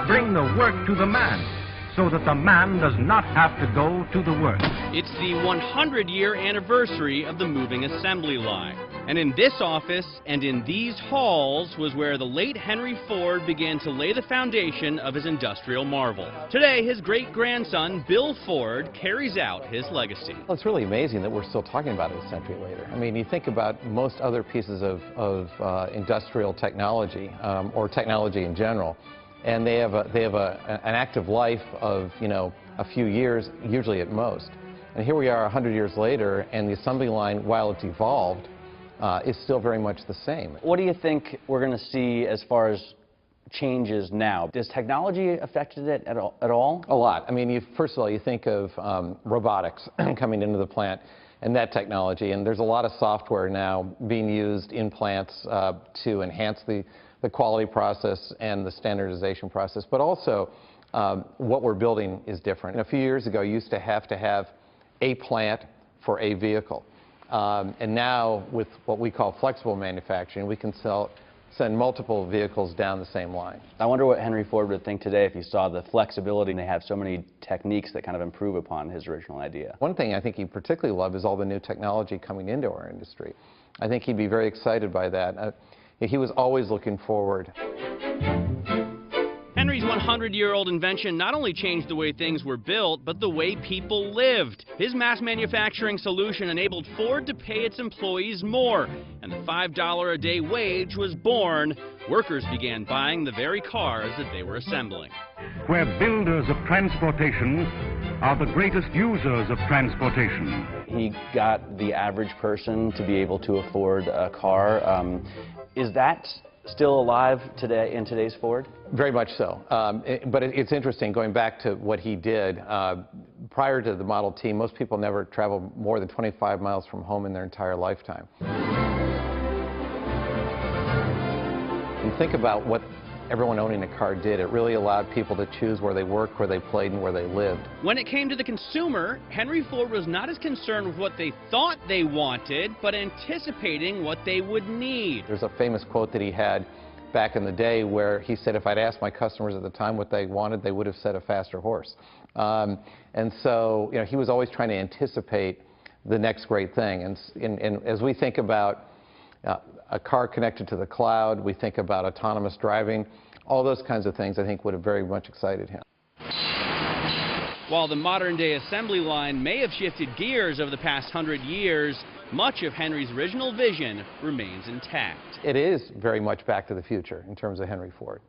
bring the work to the man, so that the man does not have to go to the work. It's the 100-year anniversary of the moving assembly line. And in this office and in these halls was where the late Henry Ford began to lay the foundation of his industrial marvel. Today, his great-grandson, Bill Ford, carries out his legacy. Well, it's really amazing that we're still talking about it a century later. I mean, you think about most other pieces of industrial technology, or technology in general, and they have an active life of, you know, a few years, usually at most. And here we are 100 years later, and the assembly line, while it's evolved, is still very much the same. What do you think we're going to see as far as changes now? Does technology affect it at all? A lot. I mean, first of all, you think of robotics coming into the plant and that technology, and there's a lot of software now being used in plants to enhance the quality process and the standardization process. But also, what we're building is different. And a few years ago, you used to have a plant for a vehicle. And now, with what we call flexible manufacturing, we can send multiple vehicles down the same line. I wonder what Henry Ford would think today if he saw the flexibility, and they have so many techniques that kind of improve upon his original idea. One thing I think he particularly loved is all the new technology coming into our industry. I think he'd be very excited by that. He was always looking forward. Henry's 100-year-old invention not only changed the way things were built, but the way people lived. His mass manufacturing solution enabled Ford to pay its employees more, and the $5 a day wage was born. Workers began buying the very cars that they were assembling. Where builders of transportation are the greatest users of transportation. He got the average person to be able to afford a car. Is that still alive today in today's Ford? Very much so. But it's interesting, going back to what he did. Prior to the Model T, most people never traveled more than 25 miles from home in their entire lifetime. And think about what everyone owning a car did. It really allowed people to choose where they worked, where they played, and where they lived. When it came to the consumer, Henry Ford was not as concerned with what they thought they wanted, but anticipating what they would need. There's a famous quote that he had back in the day where he said, if I'd asked my customers at the time what they wanted, they would have said a faster horse. And so, you know, he was always trying to anticipate the next great thing. And as we think about a car connected to the cloud, we think about autonomous driving, all those kinds of things I think would have very much excited him. While the modern-day assembly line may have shifted gears over the past 100 years, much of Henry's original vision remains intact. It is very much back to the future in terms of Henry Ford.